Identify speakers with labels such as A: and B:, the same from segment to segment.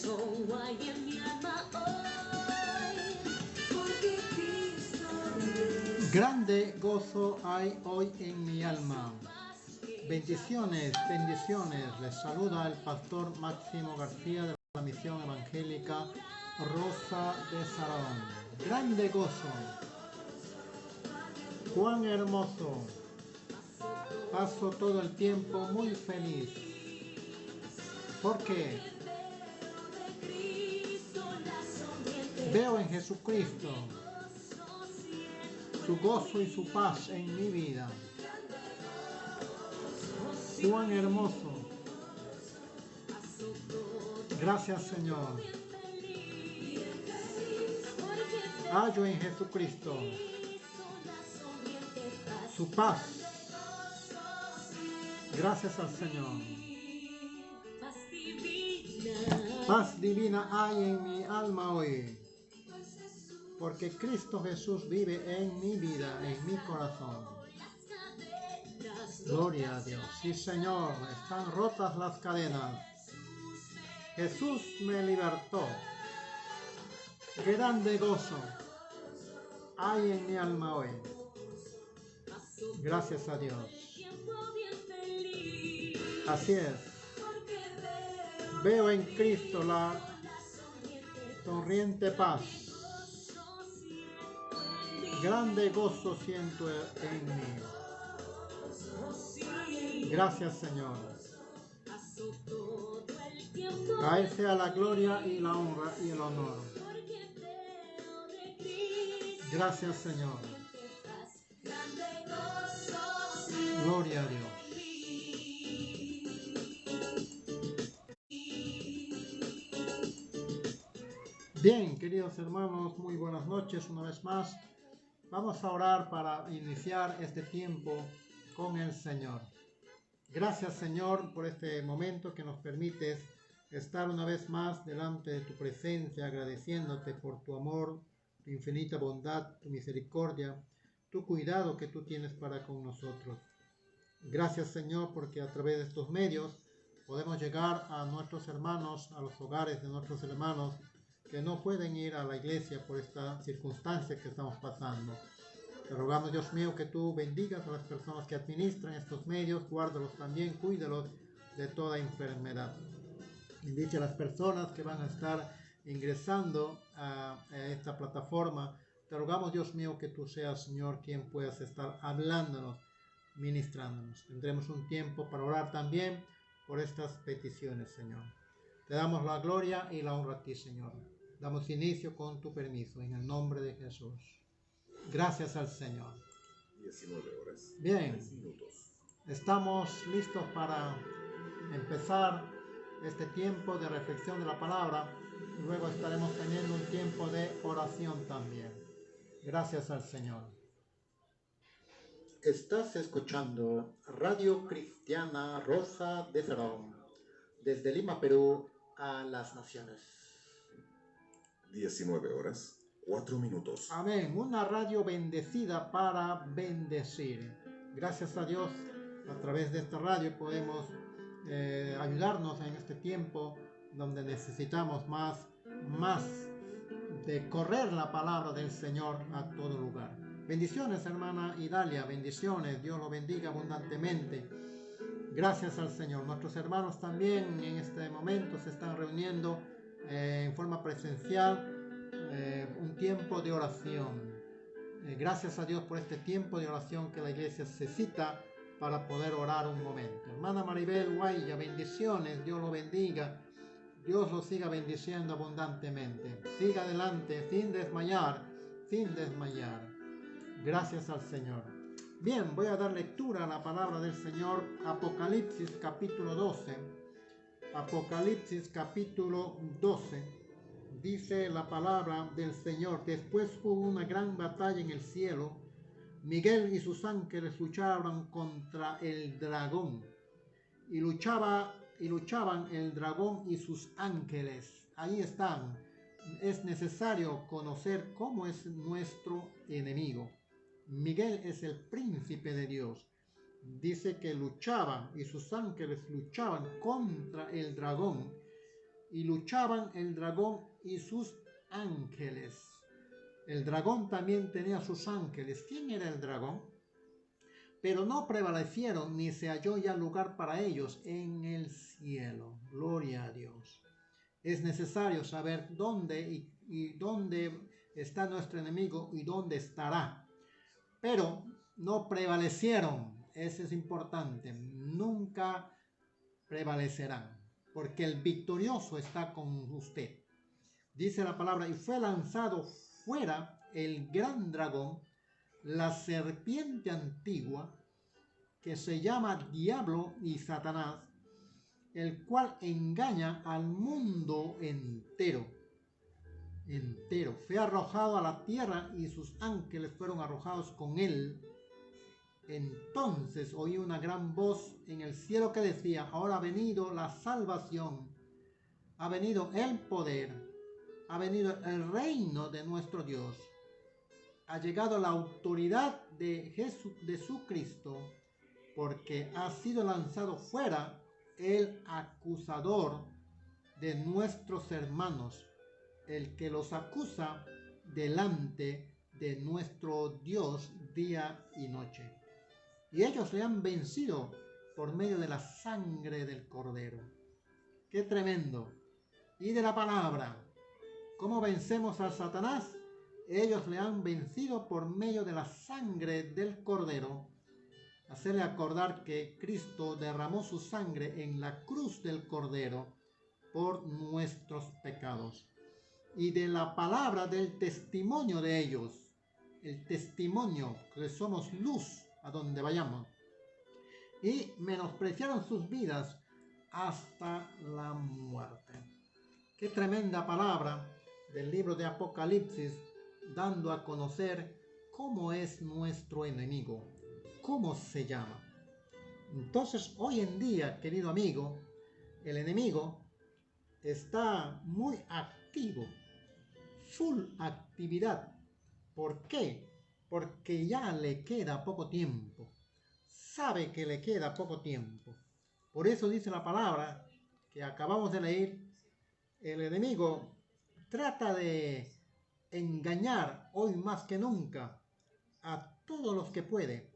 A: gozo hay en mi alma hoy, porque Cristo vive.
B: Grande gozo hay hoy en mi alma. Bendiciones, bendiciones. Les saluda el pastor Máximo García de la Misión Evangélica Rosa de Sarón. Grande gozo. Cuán hermoso. Paso todo el tiempo muy feliz. ¿Por qué? Veo en Jesucristo su gozo y su paz en mi vida. Cuán hermoso. Gracias, Señor. Hallo en Jesucristo su paz. Gracias al Señor. Paz divina hay en mi alma hoy, porque Cristo Jesús vive en mi vida, en mi corazón. Gloria a Dios. Sí, Señor, están rotas las cadenas. Jesús me libertó. Grande gozo hay en mi alma hoy. Gracias a Dios. Así es. Veo en Cristo la sonriente paz. Grande gozo siento en mí. Gracias, Señor. A Él sea la gloria y la honra y el honor. Gracias, Señor. Gloria a Dios. Bien, queridos hermanos, muy buenas noches una vez más. Vamos a orar para iniciar este tiempo con el Señor. Gracias, Señor, por este momento que nos permites estar una vez más delante de tu presencia, agradeciéndote por tu amor, tu infinita bondad, tu misericordia, tu cuidado que tú tienes para con nosotros. Gracias, Señor, porque a través de estos medios podemos llegar a nuestros hermanos, a los hogares de nuestros hermanos que no pueden ir a la iglesia por esta circunstancia que estamos pasando. Te rogamos, Dios mío, que tú bendigas a las personas que administran estos medios, guárdalos también, cuídalos de toda enfermedad. Bendice a las personas que van a estar ingresando a esta plataforma. Te rogamos, Dios mío, que tú seas, Señor, quien puedas estar hablándonos, ministrándonos. Tendremos un tiempo para orar también por estas peticiones, Señor. Te damos la gloria y la honra a ti, Señor. Damos inicio con tu permiso, en el nombre de Jesús. Gracias al Señor.
C: 19 horas.
B: Bien,
C: 3 minutos.
B: estamos listos para empezar este tiempo de reflexión de la palabra. Luego estaremos teniendo un tiempo de oración también. Gracias al Señor. Estás escuchando Radio Cristiana Rosa de Sarón, desde Lima, Perú, a las naciones.
C: 19 horas, 4 minutos.
B: Amén. Una radio bendecida para bendecir. Gracias a Dios, a través de esta radio podemos ayudarnos en este tiempo donde necesitamos más de correr la palabra del Señor a todo lugar. Bendiciones, hermana Idalia, bendiciones. Dios lo bendiga abundantemente. Gracias al Señor. Nuestros hermanos también en este momento se están reuniendo en forma presencial, un tiempo de oración. Gracias a Dios por este tiempo de oración que la iglesia necesita para poder orar un momento. Hermana Maribel Guaya, bendiciones, Dios lo bendiga, Dios lo siga bendiciendo abundantemente. Siga adelante, sin desmayar, sin desmayar. Gracias al Señor. Bien, voy a dar lectura a la palabra del Señor, Apocalipsis capítulo 12. Apocalipsis capítulo 12. Dice la palabra del Señor: después hubo una gran batalla en el cielo. Miguel y sus ángeles luchaban contra el dragón. Y luchaban el dragón y sus ángeles. Ahí están. Es necesario conocer cómo es nuestro enemigo. Miguel es el príncipe de Dios. Dice que luchaban y sus ángeles luchaban contra el dragón y luchaban el dragón y sus ángeles. El dragón también tenía sus ángeles. ¿Quién era el dragón? Pero no prevalecieron, ni se halló ya lugar para ellos en el cielo. Gloria a Dios. Es necesario saber dónde y dónde está nuestro enemigo y dónde estará. Pero no prevalecieron. Eso es importante. Nunca prevalecerán, porque el victorioso está con usted. Dice la palabra, y fue lanzado fuera el gran dragón, la serpiente antigua, que se llama Diablo y Satanás, el cual engaña al mundo entero. Fue arrojado a la tierra y sus ángeles fueron arrojados con él. Entonces oí una gran voz en el cielo que decía, ahora ha venido la salvación, ha venido el poder, ha venido el reino de nuestro Dios, ha llegado la autoridad de Jesucristo, porque ha sido lanzado fuera el acusador de nuestros hermanos, el que los acusa delante de nuestro Dios día y noche. Y ellos le han vencido por medio de la sangre del Cordero. ¡Qué tremendo! Y de la palabra. ¿Cómo vencemos a Satanás? Ellos le han vencido por medio de la sangre del Cordero. Hacerle acordar que Cristo derramó su sangre en la cruz del Cordero por nuestros pecados. Y de la palabra del testimonio de ellos. El testimonio que somos luz a donde vayamos, y menospreciaron sus vidas hasta la muerte. Qué tremenda palabra del libro de Apocalipsis, dando a conocer cómo es nuestro enemigo, cómo se llama. Entonces, hoy en día, querido amigo, el enemigo está muy activo, full actividad. ¿Por qué? Porque ya le queda poco tiempo. Sabe que le queda poco tiempo. Por eso dice la palabra que acabamos de leer, el enemigo trata de engañar hoy más que nunca a todos los que puede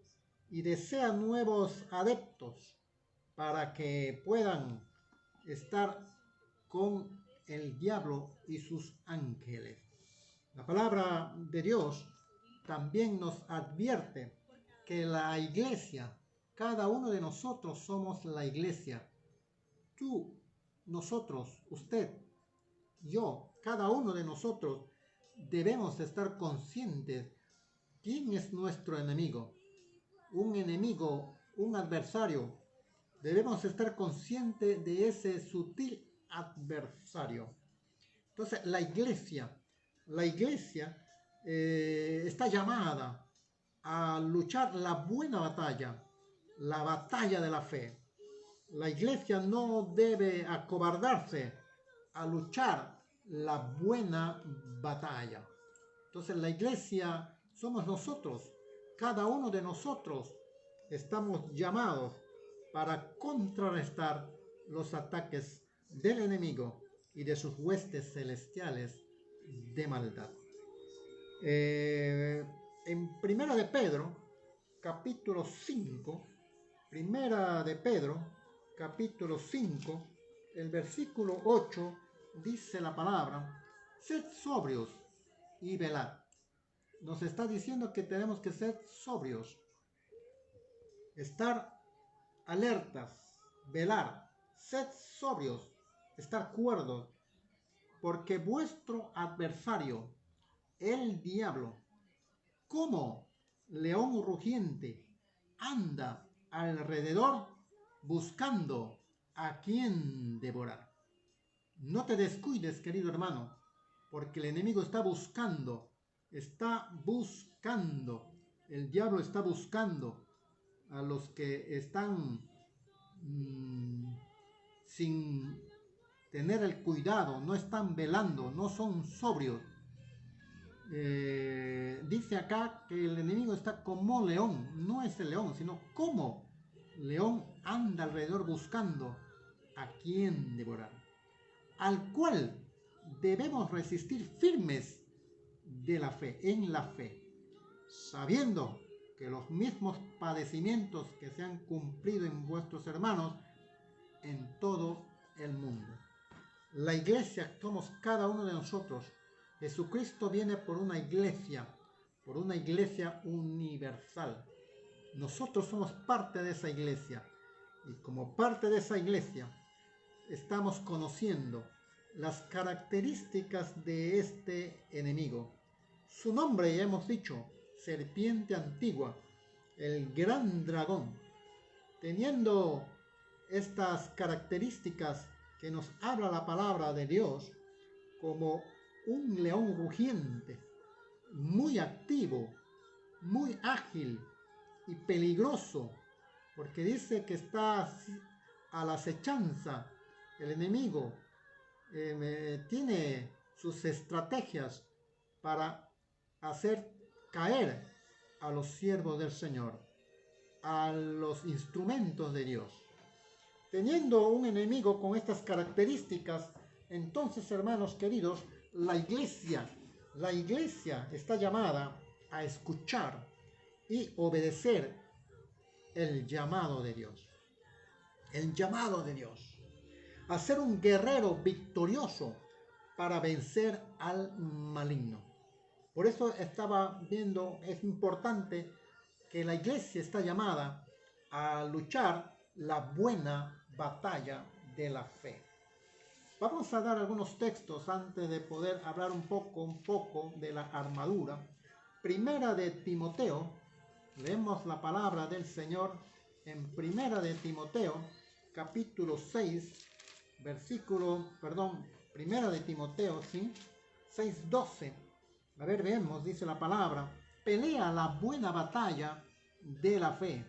B: y desea nuevos adeptos para que puedan estar con el diablo y sus ángeles. La palabra de Dios también nos advierte que la iglesia, cada uno de nosotros somos la iglesia. Tú, nosotros, usted, yo, cada uno de nosotros debemos estar conscientes quién es nuestro enemigo. Un enemigo, un adversario. Debemos estar conscientes de ese sutil adversario. Entonces, la iglesia está llamada a luchar la buena batalla, la batalla de la fe. La iglesia no debe acobardarse a luchar la buena batalla. Entonces la iglesia somos nosotros, cada uno de nosotros estamos llamados para contrarrestar los ataques del enemigo y de sus huestes celestiales de maldad. En Primera de Pedro, capítulo 5, Primera de Pedro, capítulo 5, el versículo 8, dice la palabra, sed sobrios y velad. Nos está diciendo que tenemos que ser sobrios, estar alertas, velar, sed sobrios, estar cuerdos, porque vuestro adversario, el diablo, como león rugiente, anda alrededor buscando a quien devorar. No te descuides, querido hermano, porque el enemigo está buscando, el diablo está buscando a los que están sin tener el cuidado, no están velando, no son sobrios. Dice acá que el enemigo está como león, no es el león, sino como león anda alrededor buscando a quien devorar. al cual debemos resistir firmes de la fe, en la fe, sabiendo que los mismos padecimientos que se han cumplido en vuestros hermanos en todo el mundo. La iglesia somos cada uno de nosotros. Jesucristo viene por una iglesia universal. Nosotros somos parte de esa iglesia y como parte de esa iglesia estamos conociendo las características de este enemigo. Su nombre, ya hemos dicho, serpiente antigua, el gran dragón. Teniendo estas características que nos habla la palabra de Dios, como un león rugiente, muy activo, muy ágil y peligroso, porque dice que está a la acechanza. El enemigo tiene sus estrategias para hacer caer a los siervos del Señor, a los instrumentos de Dios. Teniendo un enemigo con estas características, entonces, hermanos queridos, la iglesia está llamada a escuchar y obedecer el llamado de Dios. El llamado de Dios. A ser un guerrero victorioso para vencer al maligno. Por eso estaba viendo, es importante que la iglesia está llamada a luchar la buena batalla de la fe. Vamos a dar algunos textos antes de poder hablar un poco de la armadura. Primera de Timoteo, leemos la palabra del Señor en Primera de Timoteo, capítulo 6, Primera de Timoteo, ¿sí? 6:12. A ver, vemos, dice la palabra: pelea la buena batalla de la fe,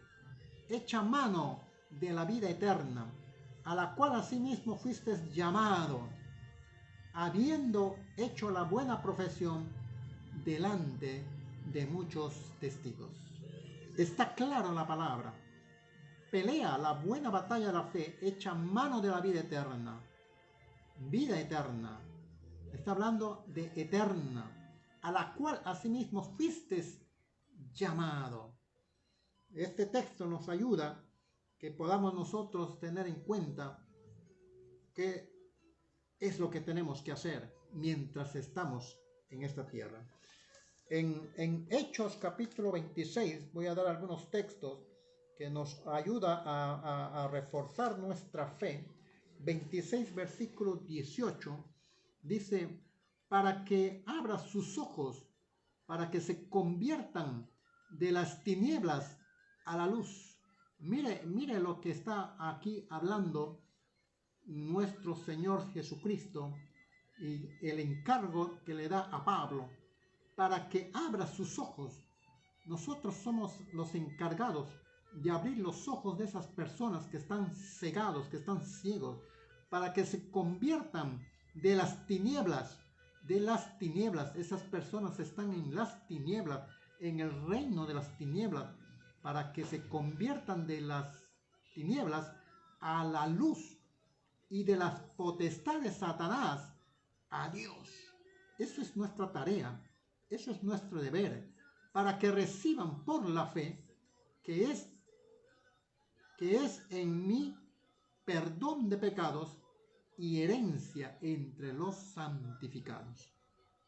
B: echa mano de la vida eterna, a la cual asimismo fuiste llamado, habiendo hecho la buena profesión delante de muchos testigos. Está claro la palabra. Pelea la buena batalla de la fe, echa mano de la vida eterna. Vida eterna. Está hablando de eterna, a la cual asimismo fuiste llamado. Este texto nos ayuda que podamos nosotros tener en cuenta qué es lo que tenemos que hacer mientras estamos en esta tierra. En Hechos capítulo 26 voy a dar algunos textos que nos ayuda a reforzar nuestra fe. 26 versículo 18 dice: para que abra sus ojos, para que se conviertan de las tinieblas a la luz. Mire lo que está aquí hablando nuestro Señor Jesucristo y el encargo que le da a Pablo, para que abra sus ojos. Nosotros somos los encargados de abrir los ojos de esas personas que están cegados, que están ciegos, para que se conviertan de las tinieblas. Esas personas están en las tinieblas, en el reino de las tinieblas, para que se conviertan de las tinieblas a la luz y de las potestades de Satanás a Dios. Eso es nuestra tarea, eso es nuestro deber, para que reciban por la fe, que es en mí perdón de pecados y herencia entre los santificados.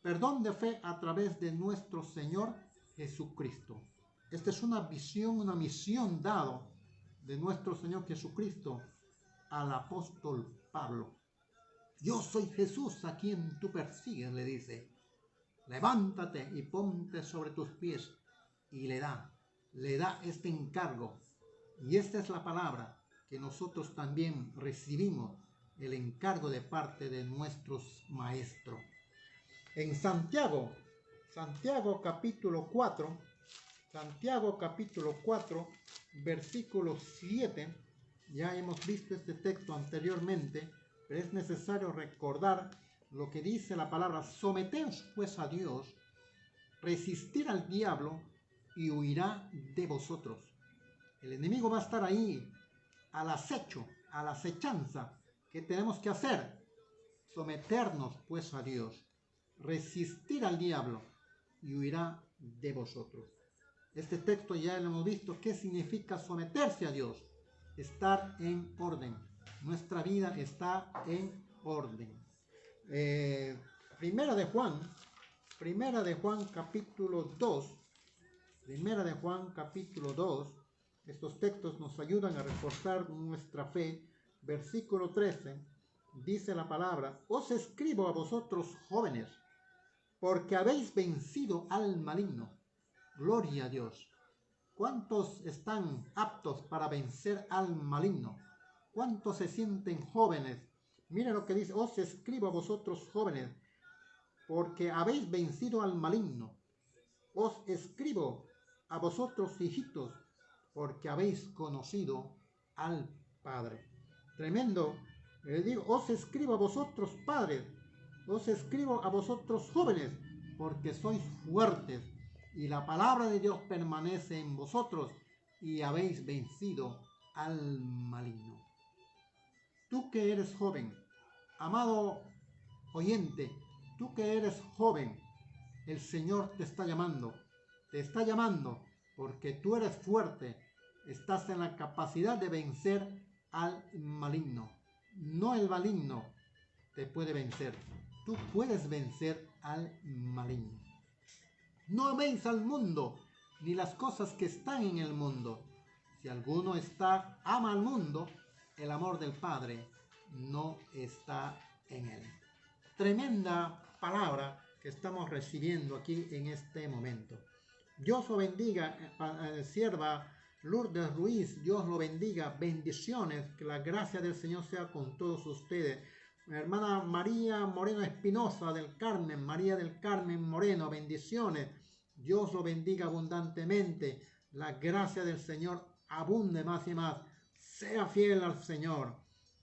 B: Perdón de fe a través de nuestro Señor Jesucristo. Esta es una visión, una misión dada de nuestro Señor Jesucristo al apóstol Pablo. Yo soy Jesús a quien tú persigues, le dice. Levántate y ponte sobre tus pies. Y le da este encargo. Y esta es la palabra que nosotros también recibimos, el encargo de parte de nuestros maestros. En Santiago capítulo 4, versículo 7, ya hemos visto este texto anteriormente, pero es necesario recordar lo que dice la palabra: someteos pues a Dios, resistir al diablo y huirá de vosotros. El enemigo va a estar ahí, al acecho, a la acechanza. ¿Qué tenemos que hacer? Someternos pues a Dios, resistir al diablo y huirá de vosotros. Este texto ya lo hemos visto. ¿Qué significa someterse a Dios? Estar en orden. Nuestra vida está en orden. Primera de Juan capítulo 2. Primera de Juan capítulo 2. Estos textos nos ayudan a reforzar nuestra fe. Versículo 13. Dice la palabra: os escribo a vosotros jóvenes, porque habéis vencido al maligno. Gloria a Dios. ¿Cuántos están aptos para vencer al maligno? ¿Cuántos se sienten jóvenes? Miren lo que dice: os escribo a vosotros jóvenes, porque habéis vencido al maligno. Os escribo a vosotros hijitos, porque habéis conocido al Padre. Tremendo. Les digo, os escribo a vosotros padres, os escribo a vosotros jóvenes, porque sois fuertes, y la palabra de Dios permanece en vosotros, y habéis vencido al maligno. Tú que eres joven, amado oyente, tú que eres joven, el Señor te está llamando porque tú eres fuerte, estás en la capacidad de vencer al maligno. No el maligno te puede vencer, tú puedes vencer al maligno. No améis al mundo, ni las cosas que están en el mundo. Si alguno ama al mundo, el amor del Padre no está en él. Tremenda palabra que estamos recibiendo aquí en este momento. Dios lo bendiga, sierva Lourdes Ruiz, Dios lo bendiga, bendiciones, que la gracia del Señor sea con todos ustedes. Hermana María Moreno Espinosa del Carmen, María del Carmen Moreno, bendiciones, Dios lo bendiga abundantemente, la gracia del Señor abunde más y más, sea fiel al Señor.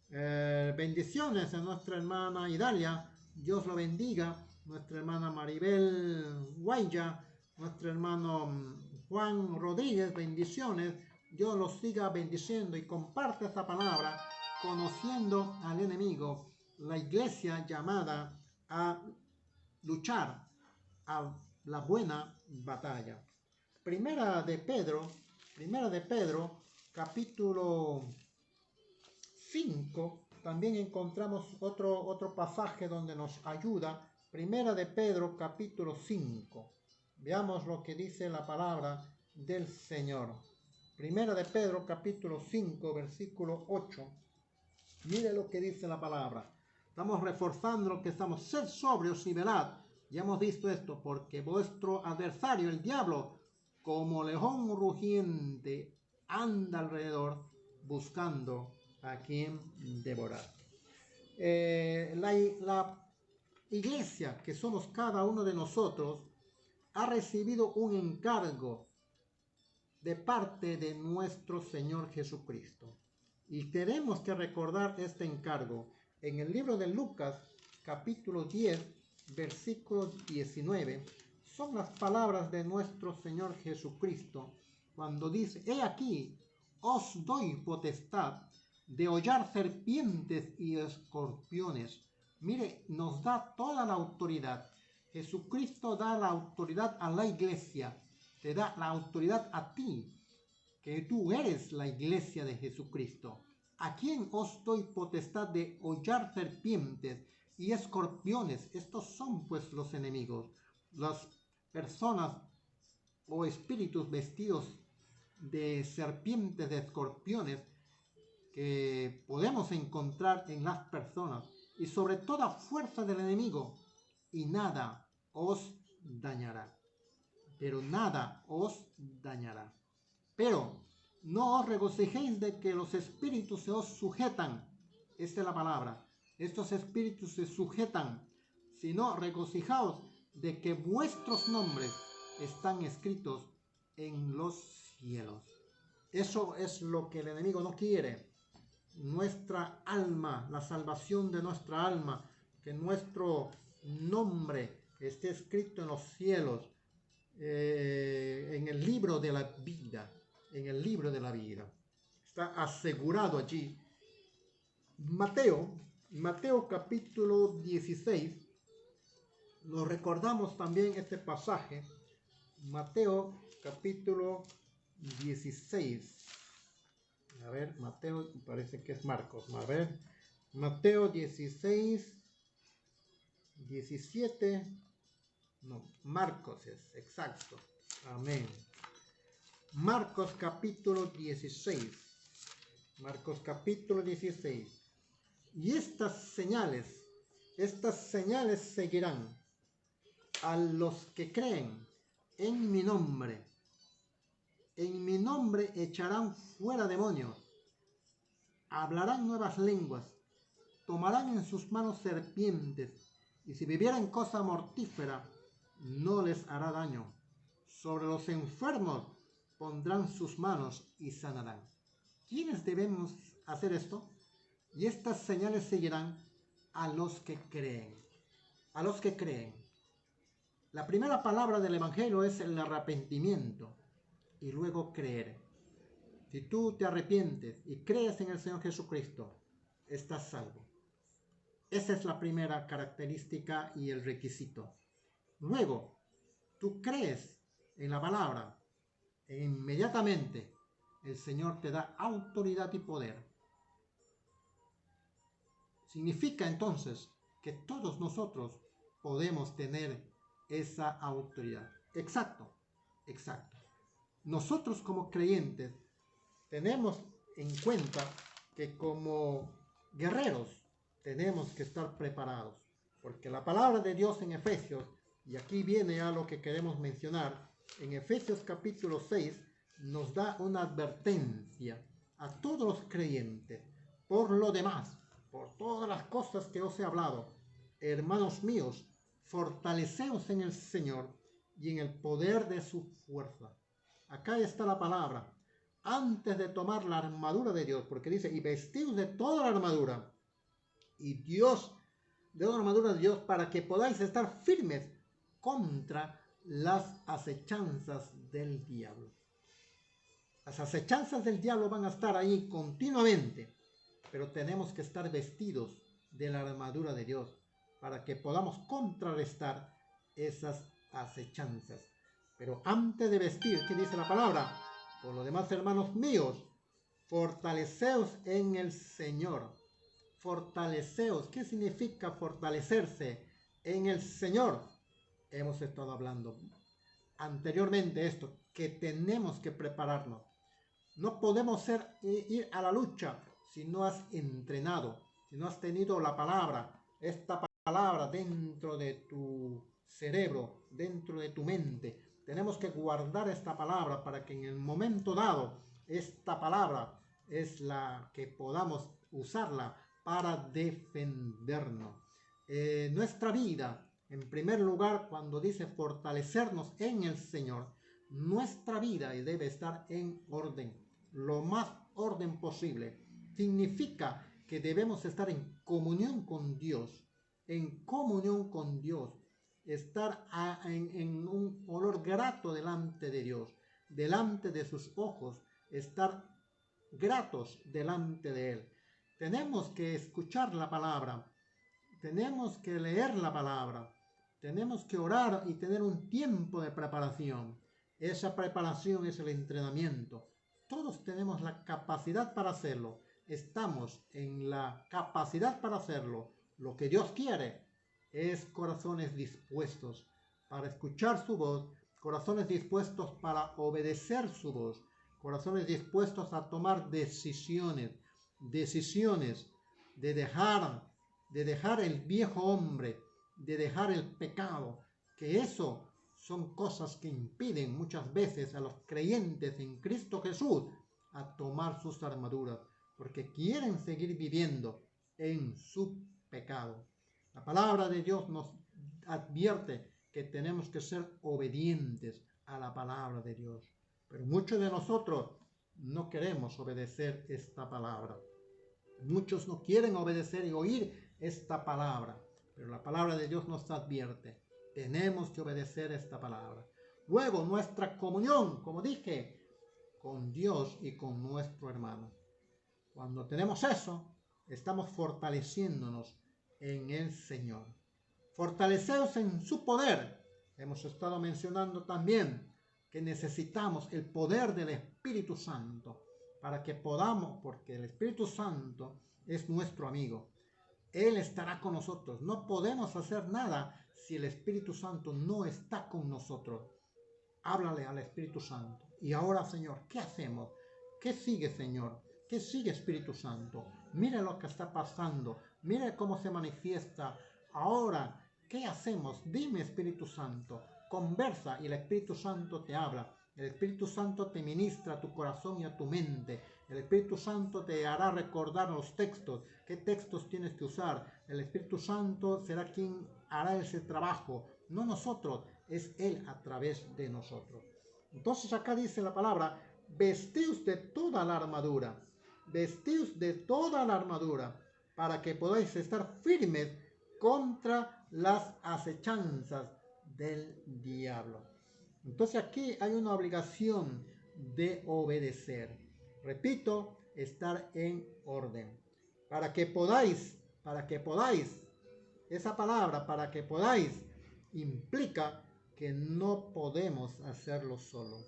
B: Bendiciones a nuestra hermana Idalia, Dios lo bendiga, nuestra hermana Maribel Guaya, nuestro hermano Juan Rodríguez, bendiciones, Dios los siga bendiciendo, y comparte esta palabra, conociendo al enemigo, la iglesia llamada a luchar a la buena batalla. Primera de Pedro, capítulo 5, también encontramos otro pasaje donde nos ayuda. Primera de Pedro, capítulo 5. Veamos lo que dice la palabra del Señor. Primera de Pedro, capítulo 5, versículo 8. Mire lo que dice la palabra. Estamos reforzando lo que estamos. Sed sobrios y velad. Ya hemos visto esto, porque vuestro adversario, el diablo, como león rugiente, anda alrededor buscando a quien devorar. La iglesia, que somos cada uno de nosotros, ha recibido un encargo de parte de nuestro Señor Jesucristo. Y tenemos que recordar este encargo. En el libro de Lucas, capítulo 10, versículo 19, son las palabras de nuestro Señor Jesucristo, cuando dice: he aquí, os doy potestad de hollar serpientes y escorpiones. Mire, nos da toda la autoridad. Jesucristo da la autoridad a la iglesia, te da la autoridad a ti, que tú eres la iglesia de Jesucristo. ¿A quién os doy potestad de hollar serpientes y escorpiones? Estos son pues los enemigos, las personas o espíritus vestidos de serpientes, de escorpiones, que podemos encontrar en las personas, y sobre toda fuerza del enemigo, y nada os dañará. Pero nada os dañará. Pero no os regocijéis de que los espíritus se os sujetan. Esta es la palabra. Estos espíritus se sujetan, sino regocijaos de que vuestros nombres están escritos en los cielos. Eso es lo que el enemigo no quiere. Nuestra alma, la salvación de nuestra alma, que nuestro nombre esté escrito en los cielos, en el libro de la vida, está asegurado allí. Mateo Mateo capítulo 16, lo recordamos también este pasaje. Mateo capítulo 16. A ver, Mateo, parece que es Marcos. A ver, Mateo 16, 17. No, Marcos es, exacto. Amén. Marcos capítulo 16. Marcos capítulo 16. Y estas señales seguirán a los que creen en mi nombre. En mi nombre echarán fuera demonios, hablarán nuevas lenguas, tomarán en sus manos serpientes, y si bebieren cosa mortífera, no les hará daño. Sobre los enfermos pondrán sus manos y sanarán. ¿Quiénes debemos hacer esto? Y estas señales seguirán a los que creen. A los que creen. La primera palabra del Evangelio es el arrepentimiento y luego creer. Si tú te arrepientes y crees en el Señor Jesucristo, estás salvo. Esa es la primera característica y el requisito. Luego, tú crees en la palabra e inmediatamente el Señor te da autoridad y poder. Significa entonces que todos nosotros podemos tener esa autoridad. Exacto, exacto. Nosotros como creyentes tenemos en cuenta que como guerreros tenemos que estar preparados, porque la palabra de Dios en Efesios, y aquí viene a lo que queremos mencionar, en Efesios capítulo 6 nos da una advertencia a todos los creyentes. Por lo demás, por todas las cosas que os he hablado, hermanos míos, fortaleceos en el Señor y en el poder de su fuerza. Acá está la palabra. Antes de tomar la armadura de Dios, porque dice, y vestidos de toda la armadura, y Dios, de toda la armadura de Dios, para que podáis estar firmes contra las acechanzas del diablo. Las acechanzas del diablo van a estar ahí continuamente, pero tenemos que estar vestidos de la armadura de Dios para que podamos contrarrestar esas acechanzas. Pero antes de vestir, ¿qué dice la palabra? Por lo demás, hermanos míos, fortaleceos en el Señor. Fortaleceos. ¿Qué significa fortalecerse en el Señor? Hemos estado hablando anteriormente esto, que tenemos que prepararnos. No podemos ir a la lucha si no has entrenado, si no has tenido la palabra, esta palabra dentro de tu cerebro, dentro de tu mente. Tenemos que guardar esta palabra para que en el momento dado, esta palabra es la que podamos usarla para defendernos. Nuestra vida, en primer lugar, cuando dice fortalecernos en el Señor, nuestra vida debe estar en orden, lo más orden posible. Significa que debemos estar en comunión con Dios, estar en un olor grato delante de Dios, delante de sus ojos, estar gratos delante de Él. Tenemos que escuchar la palabra, tenemos que leer la palabra, tenemos que orar y tener un tiempo de preparación. Esa preparación es el entrenamiento. Todos tenemos la capacidad para hacerlo. Estamos en la capacidad para hacerlo. Lo que Dios quiere es corazones dispuestos para escuchar su voz, corazones dispuestos para obedecer su voz, corazones dispuestos a tomar decisiones de dejar el viejo hombre, de dejar el pecado, que eso son cosas que impiden muchas veces a los creyentes en Cristo Jesús a tomar sus armaduras, porque quieren seguir viviendo en su pecado. La palabra de Dios nos advierte que tenemos que ser obedientes a la palabra de Dios, pero muchos de nosotros no queremos obedecer esta palabra. Muchos no quieren obedecer y oír esta palabra, pero la palabra de Dios nos advierte. Tenemos que obedecer esta palabra. Luego, nuestra comunión, como dije, con Dios y con nuestro hermano. Cuando tenemos eso, estamos fortaleciéndonos en el Señor. Fortaleceos en su poder. Hemos estado mencionando también que necesitamos el poder del Espíritu Santo para que podamos, porque el Espíritu Santo es nuestro amigo. Él estará con nosotros. No podemos hacer nada si el Espíritu Santo no está con nosotros. Háblale al Espíritu Santo. Y ahora, Señor, ¿qué hacemos? ¿Qué sigue, Señor? ¿Qué sigue, Espíritu Santo? Mira lo que está pasando. Mira cómo se manifiesta. Ahora, ¿qué hacemos? Dime, Espíritu Santo. Conversa y el Espíritu Santo te habla. El Espíritu Santo te ministra a tu corazón y a tu mente. El Espíritu Santo te hará recordar los textos. ¿Qué textos tienes que usar? El Espíritu Santo será quien hará ese trabajo. No nosotros, es Él a través de nosotros. Entonces acá dice la palabra, vestíos de toda la armadura. Vestíos de toda la armadura para que podáis estar firmes contra las acechanzas del diablo. Entonces aquí hay una obligación de obedecer. Repito, estar en orden. Para que podáis, esa palabra, para que podáis, implica que no podemos hacerlo solo.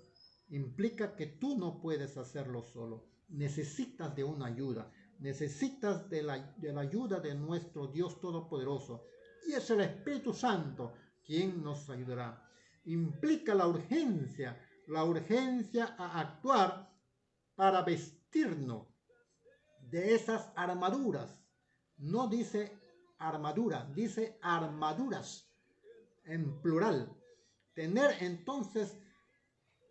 B: Implica que tú no puedes hacerlo solo. Necesitas de una ayuda. Necesitas de la ayuda de nuestro Dios Todopoderoso. Y es el Espíritu Santo quien nos ayudará. Implica la urgencia a actuar para vestirnos de esas armaduras. No dice armadura, dice armaduras en plural. Tener entonces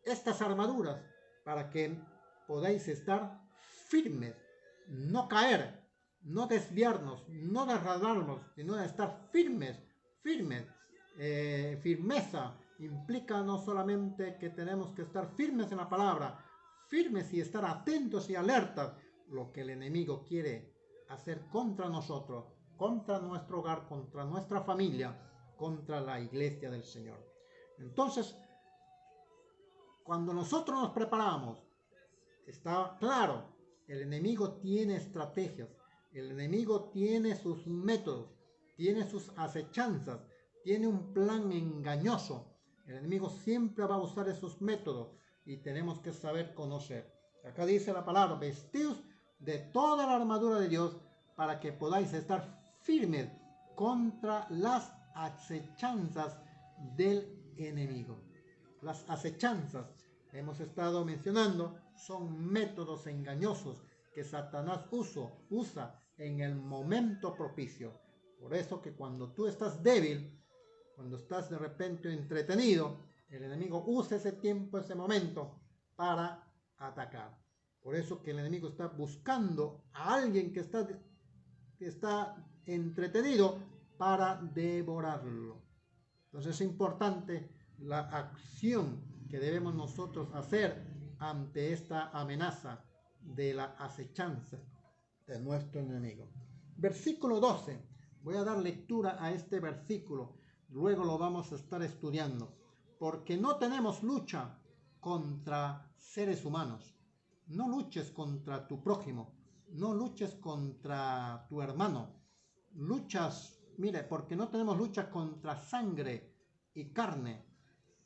B: estas armaduras para que podáis estar firmes, no caer, no desviarnos, no derramarnos, sino estar firmes. Firmeza implica no solamente que tenemos que estar firmes en la palabra, firmes y estar atentos y alertas lo que el enemigo quiere hacer contra nosotros, contra nuestro hogar, contra nuestra familia, contra la iglesia del Señor. Entonces, cuando nosotros nos preparamos, está claro, el enemigo tiene estrategias, el enemigo tiene sus métodos, tiene sus acechanzas, tiene un plan engañoso. El enemigo siempre va a usar esos métodos y tenemos que saber conocer. Acá dice la palabra, vestíos de toda la armadura de Dios para que podáis estar firmes contra las acechanzas del enemigo. Las acechanzas, hemos estado mencionando, son métodos engañosos que Satanás usa en el momento propicio. Por eso que cuando tú estás débil, cuando estás de repente entretenido, el enemigo usa ese tiempo, ese momento para atacar. Por eso que el enemigo está buscando a alguien que está entretenido para devorarlo. Entonces es importante la acción que debemos nosotros hacer ante esta amenaza de la acechanza de nuestro enemigo. Versículo 12. Voy a dar lectura a este versículo. Luego lo vamos a estar estudiando. Porque no tenemos lucha contra seres humanos. No luches contra tu prójimo. No luches contra tu hermano. Porque no tenemos lucha contra sangre y carne.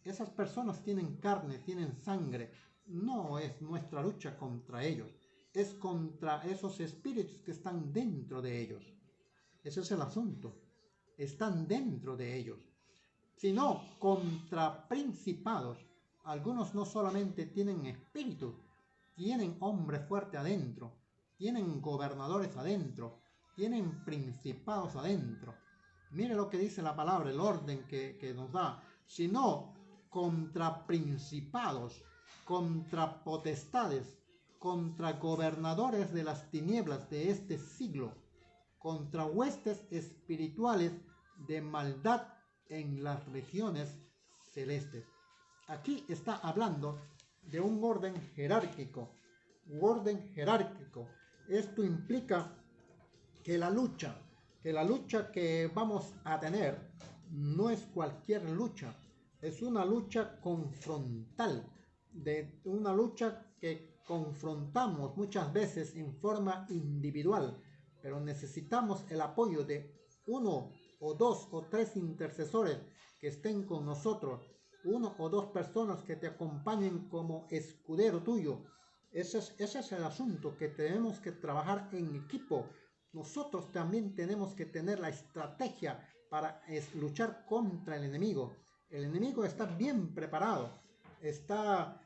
B: Esas personas tienen carne, tienen sangre. No es nuestra lucha contra ellos. Es contra esos espíritus que están dentro de ellos. Ese es el asunto. Están dentro de ellos. Sino contra principados. Algunos no solamente tienen espíritus, tienen hombre fuerte adentro, tienen gobernadores adentro, tienen principados adentro. Mire lo que dice la palabra, el orden que nos da. Sino contra principados, contra potestades, contra gobernadores de las tinieblas de este siglo, contra huestes espirituales de maldad en las regiones celestes. Aquí está hablando de un orden jerárquico. Esto implica que la lucha que vamos a tener no es cualquier lucha, es una lucha confrontal, una lucha que confrontamos muchas veces en forma individual, pero necesitamos el apoyo de uno o dos o tres intercesores que estén con nosotros, uno o dos personas que te acompañen como escudero tuyo. Ese es el asunto, que tenemos que trabajar en equipo. Nosotros también tenemos que tener la estrategia para luchar contra el enemigo. El enemigo está bien preparado, está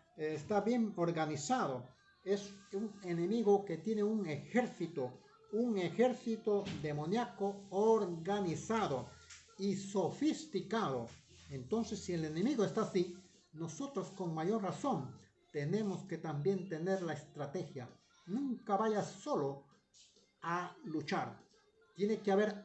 B: bien organizado. Es un enemigo que tiene un ejército demoníaco organizado y sofisticado. Entonces, si el enemigo está así, nosotros con mayor razón tenemos que también tener la estrategia. Nunca vayas solo a luchar. Tiene que haber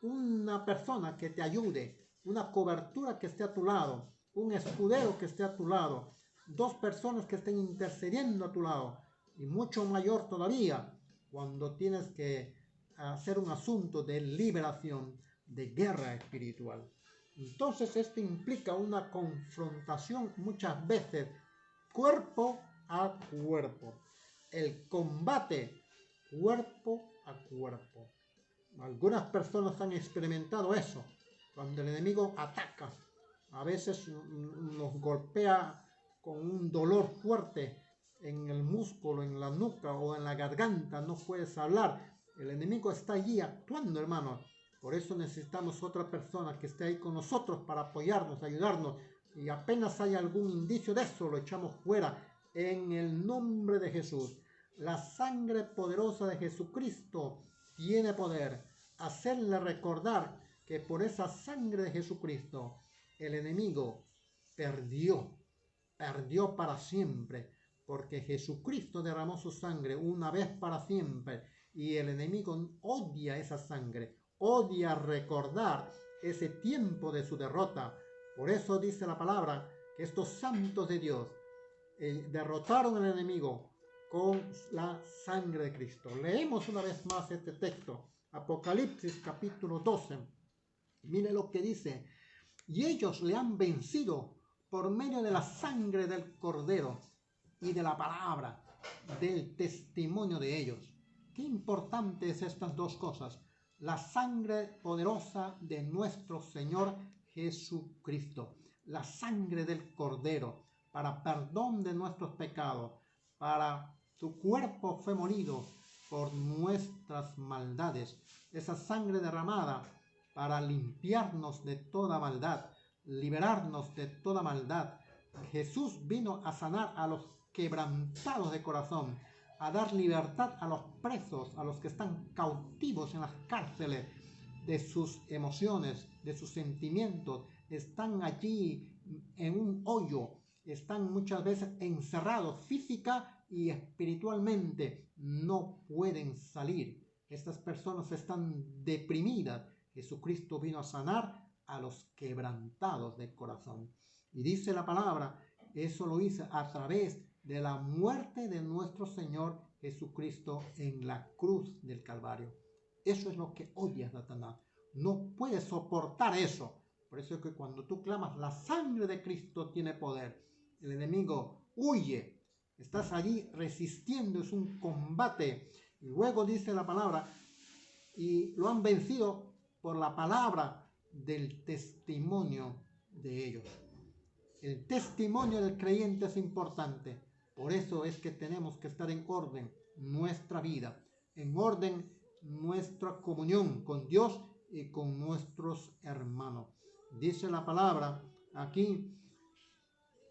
B: una persona que te ayude, una cobertura que esté a tu lado, un escudero que esté a tu lado, dos personas que estén intercediendo a tu lado, y mucho mayor todavía cuando tienes que hacer un asunto de liberación, de guerra espiritual. Entonces esto implica una confrontación muchas veces cuerpo a cuerpo, el combate cuerpo a cuerpo. Algunas personas han experimentado eso, cuando el enemigo ataca. A veces nos golpea con un dolor fuerte en el músculo, en la nuca o en la garganta, no puedes hablar. El enemigo está allí actuando, hermanos. Por eso necesitamos otra persona que esté ahí con nosotros para apoyarnos, ayudarnos. Y apenas hay algún indicio de eso, lo echamos fuera en el nombre de Jesús. La sangre poderosa de Jesucristo tiene poder. Hacerle recordar que por esa sangre de Jesucristo el enemigo perdió para siempre, porque Jesucristo derramó su sangre una vez para siempre, y el enemigo odia esa sangre, odia recordar ese tiempo de su derrota. Por eso dice la palabra que estos santos de Dios derrotaron al enemigo con la sangre de Cristo. Leemos una vez más este texto, Apocalipsis capítulo 12. Mire lo que dice: y ellos le han vencido por medio de la sangre del Cordero y de la palabra del testimonio de ellos. Qué importantes estas dos cosas: la sangre poderosa de nuestro Señor Jesucristo, la sangre del Cordero, para perdón de nuestros pecados, para su cuerpo fue molido por nuestras maldades, esa sangre derramada para limpiarnos de toda maldad, liberarnos de toda maldad. Jesús vino a sanar a los quebrantados de corazón, a dar libertad a los presos, a los que están cautivos en las cárceles de sus emociones, de sus sentimientos. Están allí en un hoyo, están muchas veces encerrados física y espiritualmente, no pueden salir. Estas personas están deprimidas. Jesucristo vino a sanar a los quebrantados de corazón. Y dice la palabra, eso lo hizo a través de la muerte de nuestro Señor Jesucristo en la cruz del Calvario. Eso es lo que odia Satanás. No puede soportar eso. Por eso es que cuando tú clamas, la sangre de Cristo tiene poder. El enemigo huye. Estás allí resistiendo, es un combate. Y luego dice la palabra, y lo han vencido por la palabra del testimonio de ellos. El testimonio del creyente es importante. Por eso es que tenemos que estar en orden nuestra vida, en orden nuestra comunión con Dios y con nuestros hermanos. Dice la palabra aquí,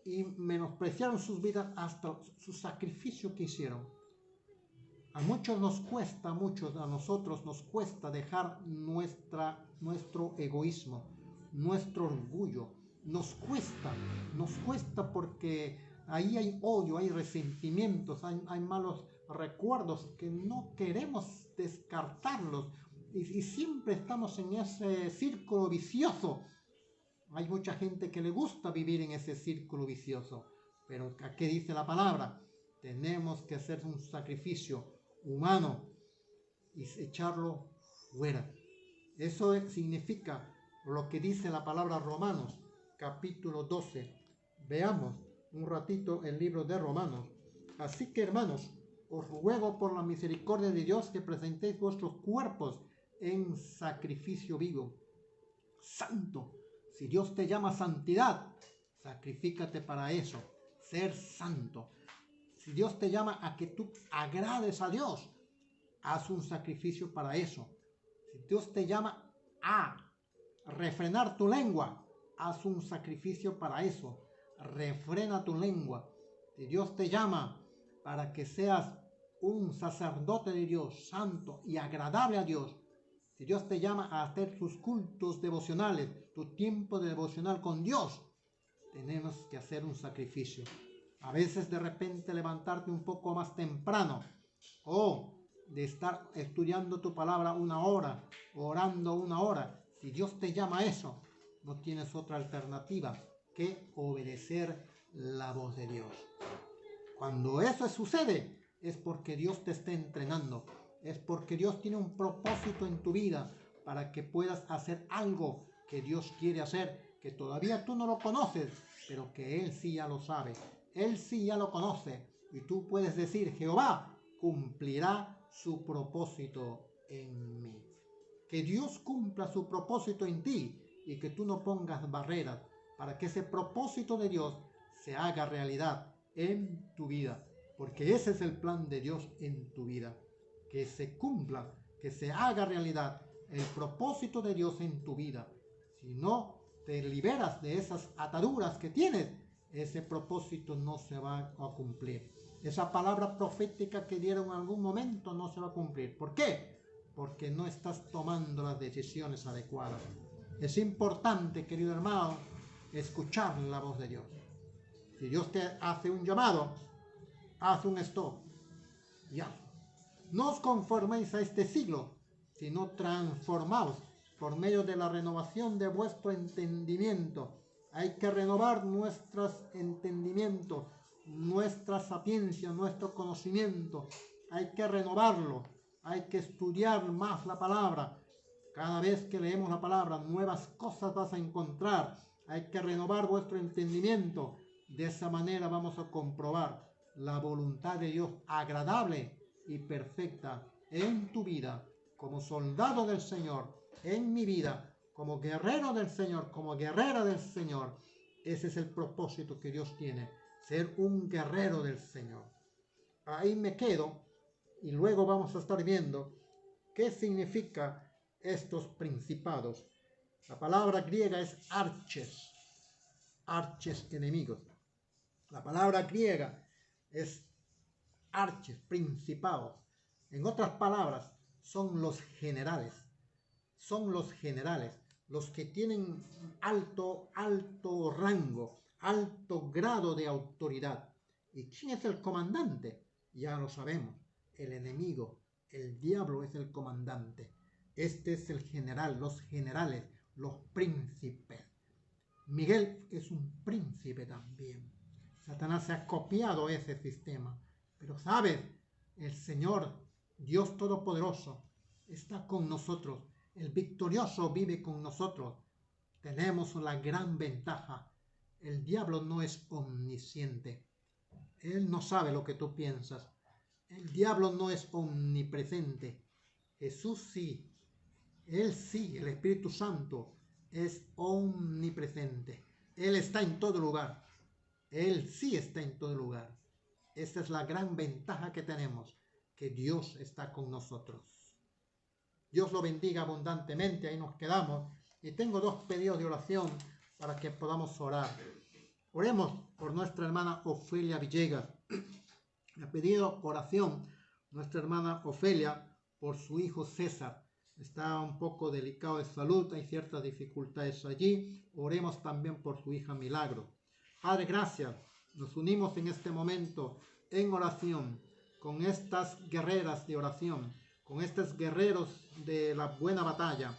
B: y menospreciaron sus vidas hasta su sacrificio que hicieron. A muchos nos cuesta, a nosotros nos cuesta dejar nuestro egoísmo, nuestro orgullo. Nos cuesta porque ahí hay odio, hay resentimientos, hay malos recuerdos que no queremos descartarlos y siempre estamos en ese círculo vicioso. Hay mucha gente que le gusta vivir en ese círculo vicioso, pero ¿qué dice la palabra? Tenemos que hacer un sacrificio humano y echarlo fuera. Eso significa lo que dice la palabra Romanos, capítulo 12. Veamos un ratito el libro de Romanos. Así que, hermanos, os ruego por la misericordia de Dios que presentéis vuestros cuerpos en sacrificio vivo, santo. Si Dios te llama a santidad, sacrifícate para eso, ser santo. Si Dios te llama a que tú agrades a Dios, haz un sacrificio para eso. Si Dios te llama a refrenar tu lengua, haz un sacrificio para eso. Refrena tu lengua. Si Dios te llama para que seas un sacerdote de Dios, santo y agradable a Dios, si Dios te llama a hacer tus cultos devocionales, tu tiempo de devocional con Dios, tenemos que hacer un sacrificio. A veces de repente levantarte un poco más temprano o de estar estudiando tu palabra 1 hora, orando 1 hora. Si Dios te llama a eso, no tienes otra alternativa que obedecer la voz de Dios. Cuando eso sucede, es porque Dios te está entrenando, es porque Dios tiene un propósito en tu vida para que puedas hacer algo que Dios quiere hacer, que todavía tú no lo conoces, pero que Él sí ya lo sabe, Él sí ya lo conoce, y tú puedes decir: Jehová cumplirá su propósito en mí. Que Dios cumpla su propósito en ti y que tú no pongas barreras para que ese propósito de Dios se haga realidad en tu vida, porque ese es el plan de Dios en tu vida, que se cumpla, que se haga realidad el propósito de Dios en tu vida. Si no te liberas de esas ataduras que tienes, ese propósito no se va a cumplir. Esa palabra profética que dieron en algún momento no se va a cumplir. ¿Por qué? Porque no estás tomando las decisiones adecuadas. Es importante, querido hermano, escuchar la voz de Dios. Si Dios te hace un llamado, haz un stop. Ya. No os conforméis a este siglo, sino transformaos por medio de la renovación de vuestro entendimiento. Hay que renovar nuestros entendimientos, nuestra sapiencia, nuestro conocimiento. Hay que renovarlo. Hay que estudiar más la palabra. Cada vez que leemos la palabra, nuevas cosas vas a encontrar. Hay que renovar vuestro entendimiento. De esa manera vamos a comprobar la voluntad de Dios agradable y perfecta en tu vida, como soldado del Señor, en mi vida, como guerrero del Señor, como guerrera del Señor. Ese es el propósito que Dios tiene, ser un guerrero del Señor. Ahí me quedo y luego vamos a estar viendo qué significa estos principados. La palabra griega es arches, arches enemigos. La palabra griega es arches, principados. En otras palabras, son los generales. Son los generales, los que tienen alto rango, alto grado de autoridad. ¿Y quién es el comandante? Ya lo sabemos, el enemigo, el diablo es el comandante. Este es el general, los generales, los príncipes. Miguel es un príncipe también. Satanás se ha copiado ese sistema. Pero sabes, el Señor, Dios Todopoderoso, está con nosotros. El victorioso vive con nosotros. Tenemos la gran ventaja. El diablo no es omnisciente. Él no sabe lo que tú piensas. El diablo no es omnipresente. Jesús sí. Él sí, el Espíritu Santo es omnipresente. Él está en todo lugar. Él sí está en todo lugar. Esta es la gran ventaja que tenemos, que Dios está con nosotros. Dios lo bendiga abundantemente. Ahí nos quedamos. Y tengo 2 pedidos de oración para que podamos orar. Oremos por nuestra hermana Ofelia Villegas. Ha pedido oración nuestra hermana Ofelia por su hijo César. Está un poco delicado de salud, hay ciertas dificultades allí. Oremos también por su hija Milagro. Padre, gracias. Nos unimos en este momento en oración con estas guerreras de oración, con estos guerreros de la buena batalla,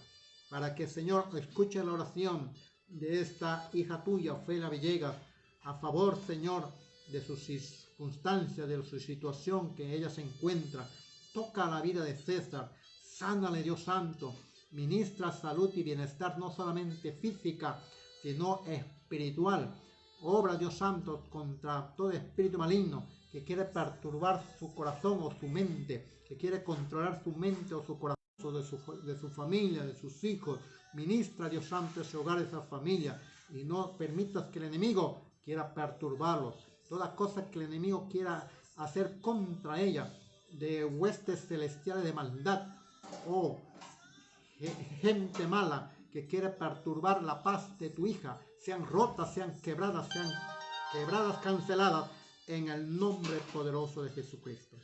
B: para que, Señor, escuche la oración de esta hija tuya, Ofelia Villegas, a favor, Señor, de sus circunstancias, de su situación que ella se encuentra. Toca la vida de César, sánale, Dios Santo, ministra salud y bienestar, no solamente física, sino espiritual. Obra, Dios Santo, contra todo espíritu maligno que quiere perturbar su corazón o su mente, que quiere controlar su mente o su corazón de su familia, de sus hijos. Ministra, Dios Santo, ese hogar, esa familia, y no permitas que el enemigo quiera perturbarlos. Toda cosa que el enemigo quiera hacer contra ella, de huestes celestiales de maldad o gente mala que quiere perturbar la paz de tu hija, sean rotas, sean quebradas, canceladas, en el nombre poderoso de Jesucristo.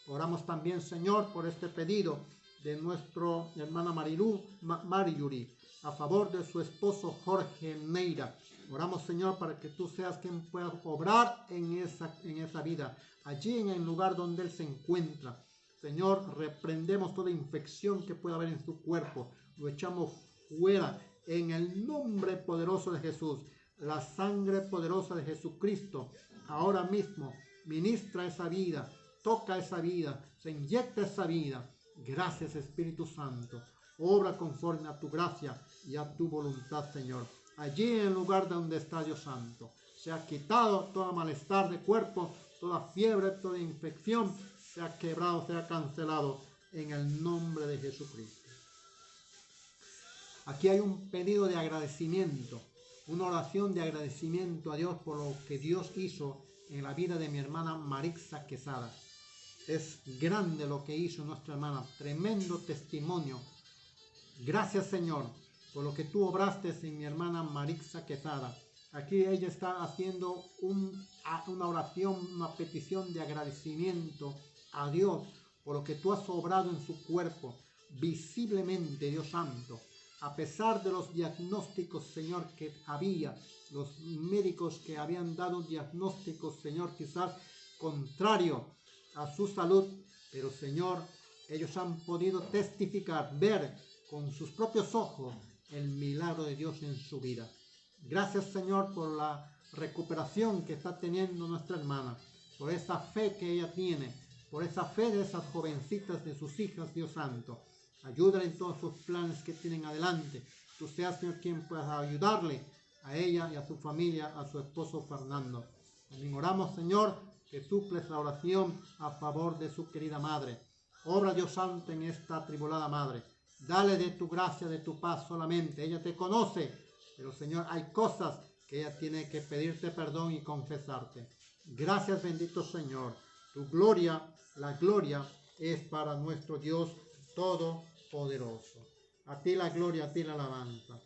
B: Oramos también, Señor, por este pedido de nuestra hermana Mariyuri, a favor de su esposo Jorge Neira. Oramos, Señor, para que tú seas quien pueda obrar en esa vida, allí en el lugar donde él se encuentra. Señor, reprendemos toda infección que pueda haber en su cuerpo. Lo echamos fuera en el nombre poderoso de Jesús. La sangre poderosa de Jesucristo ahora mismo ministra esa vida, toca esa vida, se inyecta esa vida. Gracias, Espíritu Santo. Obra conforme a tu gracia y a tu voluntad, Señor. Allí en el lugar donde está Dios Santo, se ha quitado todo malestar de cuerpo, toda fiebre, toda infección, se ha quebrado, se ha cancelado en el nombre de Jesucristo. Aquí hay un pedido de agradecimiento, una oración de agradecimiento a Dios por lo que Dios hizo en la vida de mi hermana Marixa Quesada. Es grande lo que hizo nuestra hermana, tremendo testimonio. Gracias, Señor, por lo que tú obraste en mi hermana Marixa Quesada. Aquí ella está haciendo una oración, una petición de agradecimiento a Dios por lo que tú has obrado en su cuerpo, visiblemente, Dios Santo. A pesar de los diagnósticos, Señor, que había, los médicos que habían dado diagnósticos, Señor, quizás contrario a su salud, pero, Señor, ellos han podido testificar, ver con sus propios ojos el milagro de Dios en su vida. Gracias, Señor, por la recuperación que está teniendo nuestra hermana, por esa fe que ella tiene, por esa fe de esas jovencitas, de sus hijas, Dios Santo. Ayúdale en todos sus planes que tienen adelante. Tú seas, Señor, quien pueda ayudarle a ella y a su familia, a su esposo Fernando. También oramos, Señor, que suples la oración a favor de su querida madre. Obra, Dios Santo, en esta atribulada madre. Dale de tu gracia, de tu paz solamente. Ella te conoce, pero, Señor, hay cosas que ella tiene que pedirte perdón y confesarte. Gracias, bendito Señor. Tu gloria, la gloria es para nuestro Dios Todopoderoso. A ti la gloria, a ti la alabanza.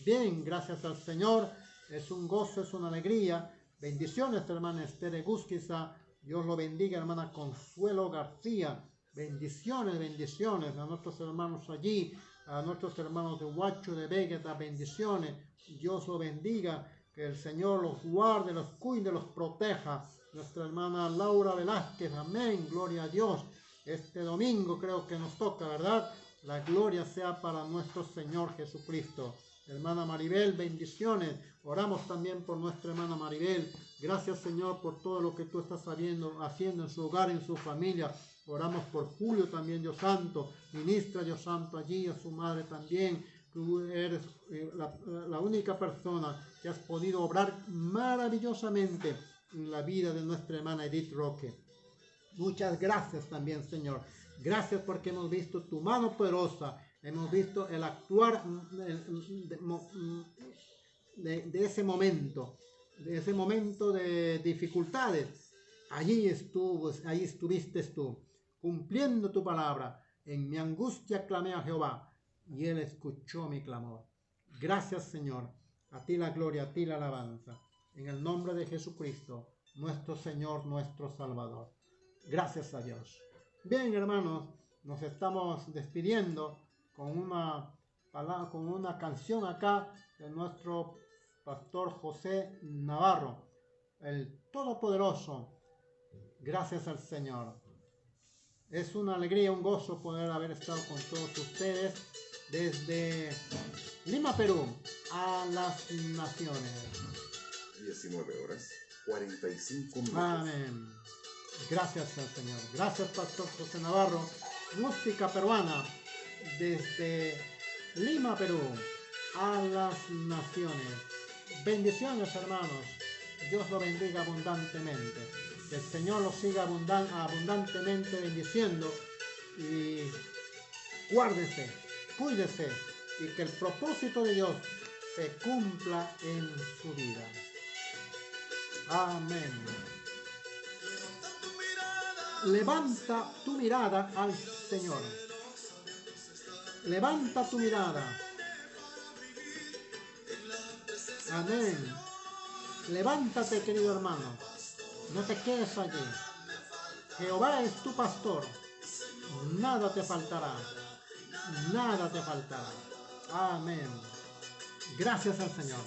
B: Bien, gracias al Señor. Es un gozo, es una alegría. Bendiciones, hermana Esther Egusquiza. Dios lo bendiga, hermana Consuelo García. Bendiciones, bendiciones a nuestros hermanos allí, a nuestros hermanos de Huacho, de Vegeta, bendiciones. Dios lo bendiga, que el Señor los guarde, los cuide, los proteja. Nuestra hermana Laura Velázquez, amén, gloria a Dios. Este domingo creo que nos toca, ¿verdad? La gloria sea para nuestro Señor Jesucristo. Hermana Maribel, bendiciones. Oramos también por nuestra hermana Maribel. Gracias, Señor, por todo lo que tú estás haciendo en su hogar, en su familia. Oramos por Julio también, Dios Santo. Ministra, Dios Santo, allí a su madre también. Tú eres la única persona que has podido obrar maravillosamente en la vida de nuestra hermana Edith Roque. Muchas gracias también, Señor. Gracias porque hemos visto tu mano poderosa. Hemos visto el actuar de ese momento de dificultades. Allí estuviste tú, cumpliendo tu palabra. En mi angustia clamé a Jehová y él escuchó mi clamor. Gracias, Señor. A ti la gloria, a ti la alabanza. En el nombre de Jesucristo, nuestro Señor, nuestro Salvador. Gracias a Dios. Bien, hermanos, nos estamos despidiendo con una canción acá de nuestro pastor José Navarro, el Todopoderoso. Gracias al Señor. Es una alegría, un gozo poder haber estado con todos ustedes desde Lima, Perú, a las naciones.
C: 19 horas, 45 minutos.
B: Amén. Gracias al Señor. Gracias, pastor José Navarro. Música peruana desde Lima, Perú, a las naciones. Bendiciones, hermanos. Dios lo bendiga abundantemente. Que el Señor los siga abundantemente bendiciendo y guárdese, cuídese y que el propósito de Dios se cumpla en su vida. Amén. Levanta tu mirada al Señor. Levanta tu mirada. Amén. Levántate, querido hermano. No te quedes allí. Jehová es tu pastor. Nada te faltará. Nada te faltará. Amén. Gracias al Señor.